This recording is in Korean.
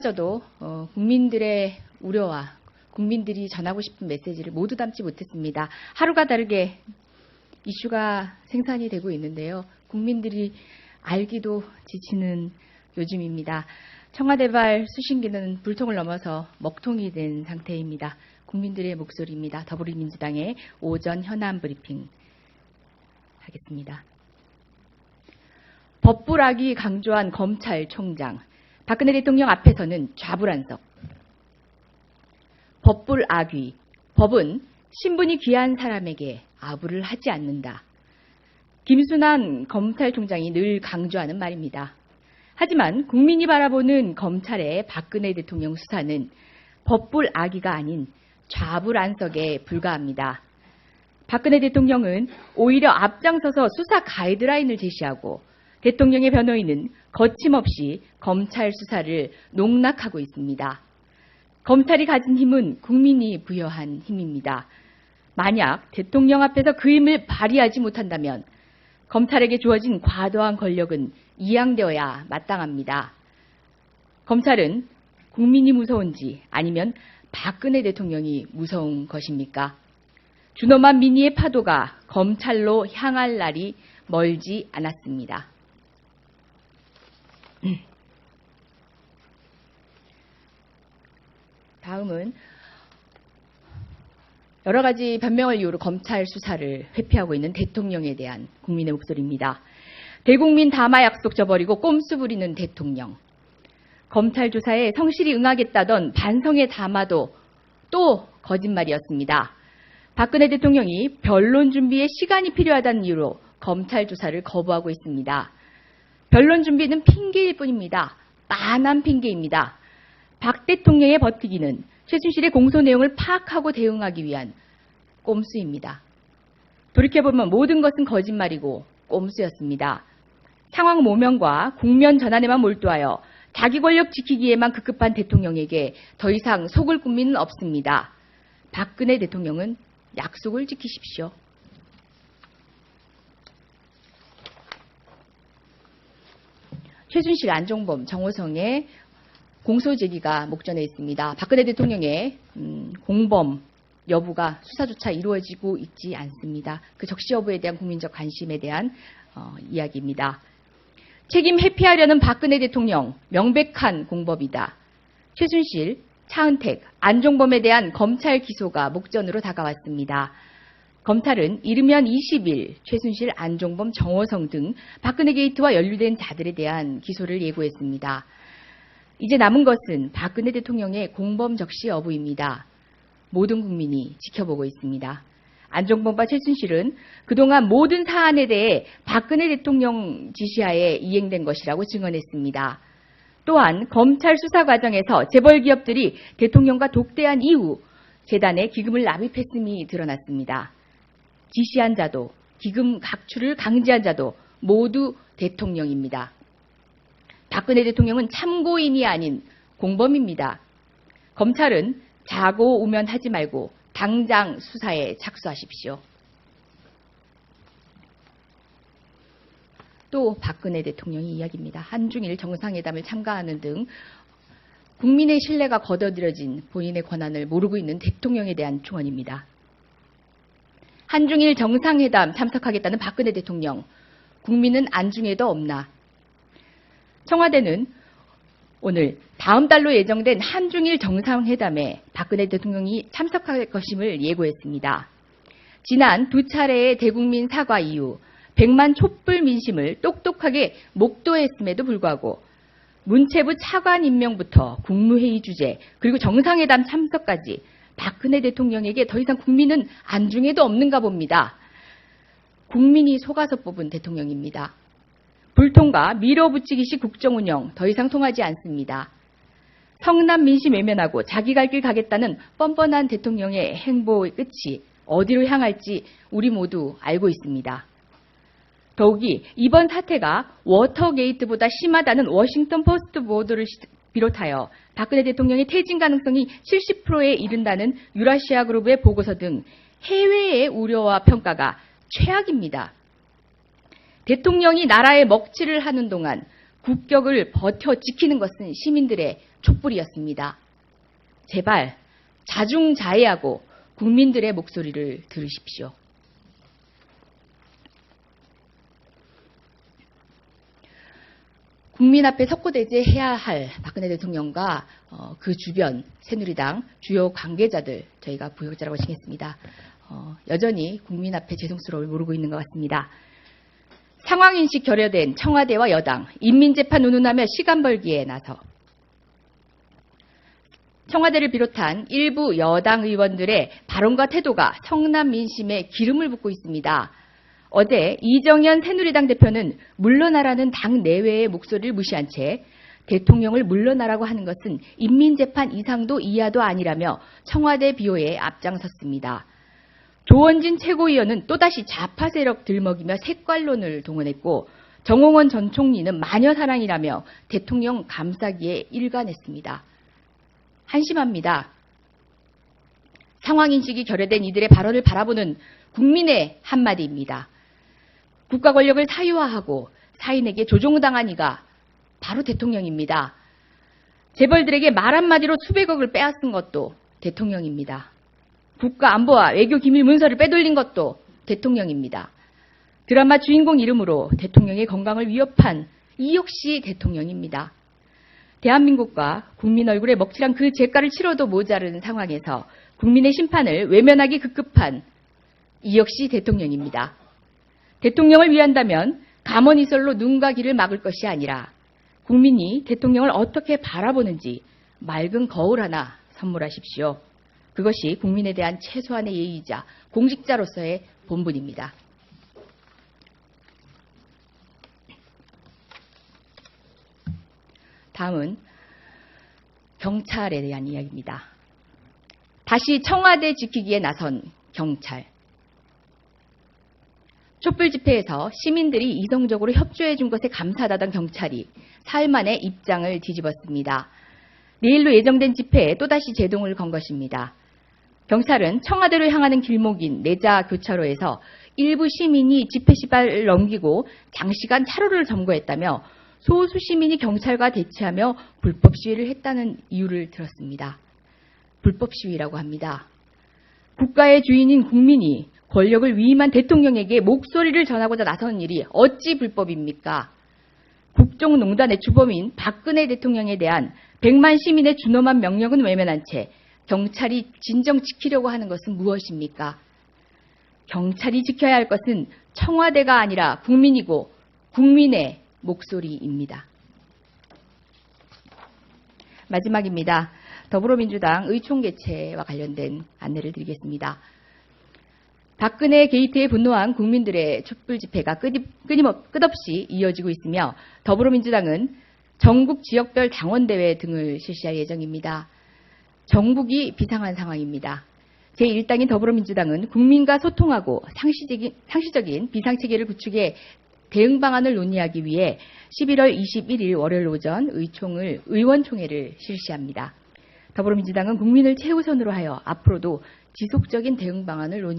저도 국민들의 우려와 국민들이 전하고 싶은 메시지를 모두 담지 못했습니다. 하루가 다르게 이슈가 생산이 되고 있는데요. 국민들이 알기도 지치는 요즘입니다. 청와대발 수신기는 불통을 넘어서 먹통이 된 상태입니다. 국민들의 목소리입니다. 더불어민주당의 오전 현안 브리핑 하겠습니다. 법불악이 강조한 검찰총장. 박근혜 대통령 앞에서는 좌불안석. 법불악위. 법은 신분이 귀한 사람에게 아부를 하지 않는다. 김순환 검찰총장이 늘 강조하는 말입니다. 하지만 국민이 바라보는 검찰의 박근혜 대통령 수사는 법불악위가 아닌 좌불안석에 불과합니다. 박근혜 대통령은 오히려 앞장서서 수사 가이드라인을 제시하고 대통령의 변호인은 거침없이 검찰 수사를 농락하고 있습니다. 검찰이 가진 힘은 국민이 부여한 힘입니다. 만약 대통령 앞에서 그 힘을 발휘하지 못한다면 검찰에게 주어진 과도한 권력은 이양되어야 마땅합니다. 검찰은 국민이 무서운지 아니면 박근혜 대통령이 무서운 것입니까? 준엄한 민의의 파도가 검찰로 향할 날이 멀지 않았습니다. 다음은 여러 가지 변명을 이유로 검찰 수사를 회피하고 있는 대통령에 대한 국민의 목소리입니다. 대국민 담화 약속 저버리고 꼼수 부리는 대통령. 검찰 조사에 성실히 응하겠다던 반성의 담화도 또 거짓말이었습니다. 박근혜 대통령이 변론 준비에 시간이 필요하다는 이유로 검찰 조사를 거부하고 있습니다. 변론 준비는 핑계일 뿐입니다. 빤한 핑계입니다. 박 대통령의 버티기는 최순실의 공소 내용을 파악하고 대응하기 위한 꼼수입니다. 돌이켜보면 모든 것은 거짓말이고 꼼수였습니다. 상황 모면과 국면 전환에만 몰두하여 자기 권력 지키기에만 급급한 대통령에게 더 이상 속을 국민은 없습니다. 박근혜 대통령은 약속을 지키십시오. 최순실, 안종범, 정호성의 공소 제기가 목전에 있습니다. 박근혜 대통령의 공범 여부가 수사조차 이루어지고 있지 않습니다. 그 적시 여부에 대한 국민적 관심에 대한 이야기입니다. 책임 회피하려는 박근혜 대통령 명백한 공범이다. 최순실, 차은택, 안종범에 대한 검찰 기소가 목전으로 다가왔습니다. 검찰은 이르면 20일 최순실, 안종범, 정호성 등 박근혜 게이트와 연루된 자들에 대한 기소를 예고했습니다. 이제 남은 것은 박근혜 대통령의 공범 적시 여부입니다. 모든 국민이 지켜보고 있습니다. 안종범과 최순실은 그동안 모든 사안에 대해 박근혜 대통령 지시하에 이행된 것이라고 증언했습니다. 또한 검찰 수사 과정에서 재벌 기업들이 대통령과 독대한 이후 재단에 기금을 납입했음이 드러났습니다. 지시한 자도 기금 각출을 강제한 자도 모두 대통령입니다. 박근혜 대통령은 참고인이 아닌 공범입니다. 검찰은 자고 우면하지 말고 당장 수사에 착수하십시오. 또 박근혜 대통령의 이야기입니다. 한중일 정상회담을 참가하는 등 국민의 신뢰가 거둬들여진 본인의 권한을 모르고 있는 대통령에 대한 충언입니다. 한중일 정상회담 참석하겠다는 박근혜 대통령, 국민은 안중에도 없나? 청와대는 오늘 다음 달로 예정된 한중일 정상회담에 박근혜 대통령이 참석할 것임을 예고했습니다. 지난 두 차례의 대국민 사과 이후 100만 촛불 민심을 똑똑하게 목도했음에도 불구하고 문체부 차관 임명부터 국무회의 주재 그리고 정상회담 참석까지 박근혜 대통령에게 더 이상 국민은 안중에도 없는가 봅니다. 국민이 속아서 뽑은 대통령입니다. 불통과 밀어붙이기식 국정운영 더 이상 통하지 않습니다. 성남 민심 외면하고 자기 갈 길 가겠다는 뻔뻔한 대통령의 행보의 끝이 어디로 향할지 우리 모두 알고 있습니다. 더욱이 이번 사태가 워터게이트보다 심하다는 워싱턴 포스트 보도를 비롯하여 박근혜 대통령의 퇴진 가능성이 70%에 이른다는 유라시아 그룹의 보고서 등 해외의 우려와 평가가 최악입니다. 대통령이 나라의 먹칠을 하는 동안 국격을 버텨 지키는 것은 시민들의 촛불이었습니다. 제발 자중자애하고 국민들의 목소리를 들으십시오. 국민 앞에 석고대죄해야 할 박근혜 대통령과 그 주변 새누리당 주요 관계자들 저희가 부역자라고 칭했습니다. 여전히 국민 앞에 죄송스러움을 모르고 있는 것 같습니다. 상황인식 결여된 청와대와 여당, 인민재판 운운하며 시간 벌기에 나서 청와대를 비롯한 일부 여당 의원들의 발언과 태도가 성남 민심에 기름을 붓고 있습니다. 어제 이정현 새누리당 대표는 물러나라는 당 내외의 목소리를 무시한 채 대통령을 물러나라고 하는 것은 인민재판 이상도 이하도 아니라며 청와대 비호에 앞장섰습니다. 조원진 최고위원은 또다시 좌파 세력 들먹이며 색깔론을 동원했고 정홍원 전 총리는 마녀사랑이라며 대통령 감싸기에 일관했습니다. 한심합니다. 상황인식이 결여된 이들의 발언을 바라보는 국민의 한마디입니다. 국가 권력을 사유화하고 사인에게 조종당한 이가 바로 대통령입니다. 재벌들에게 말 한마디로 수백억을 빼앗은 것도 대통령입니다. 국가 안보와 외교 기밀 문서를 빼돌린 것도 대통령입니다. 드라마 주인공 이름으로 대통령의 건강을 위협한 이 역시 대통령입니다. 대한민국과 국민 얼굴에 먹칠한 그 죄가를 치러도 모자른 상황에서 국민의 심판을 외면하기 급급한 이 역시 대통령입니다. 대통령을 위한다면 감언이설로 눈과 귀를 막을 것이 아니라 국민이 대통령을 어떻게 바라보는지 맑은 거울 하나 선물하십시오. 그것이 국민에 대한 최소한의 예의이자 공직자로서의 본분입니다. 다음은 경찰에 대한 이야기입니다. 다시 청와대 지키기에 나선 경찰. 촛불 집회에서 시민들이 이성적으로 협조해 준 것에 감사하다던 경찰이 사흘 만에 입장을 뒤집었습니다. 내일로 예정된 집회에 또다시 제동을 건 것입니다. 경찰은 청와대로 향하는 길목인 내자 교차로에서 일부 시민이 집회 시발을 넘기고 장시간 차로를 점거했다며 소수 시민이 경찰과 대치하며 불법 시위를 했다는 이유를 들었습니다. 불법 시위라고 합니다. 국가의 주인인 국민이 권력을 위임한 대통령에게 목소리를 전하고자 나서는 일이 어찌 불법입니까? 국정농단의 주범인 박근혜 대통령에 대한 100만 시민의 준엄한 명령은 외면한 채 경찰이 진정 지키려고 하는 것은 무엇입니까? 경찰이 지켜야 할 것은 청와대가 아니라 국민이고 국민의 목소리입니다. 마지막입니다. 더불어민주당 의총 개최와 관련된 안내를 드리겠습니다. 박근혜 게이트에 분노한 국민들의 촛불 집회가 끝없이 이어지고 있으며 더불어민주당은 전국 지역별 당원대회 등을 실시할 예정입니다. 전국이 비상한 상황입니다. 제1당인 더불어민주당은 국민과 소통하고 상시적인 비상체계를 구축해 대응 방안을 논의하기 위해 11월 21일 월요일 오전 의원총회를 실시합니다. 더불어민주당은 국민을 최우선으로 하여 앞으로도 지속적인 대응 방안을 논의하겠습니다.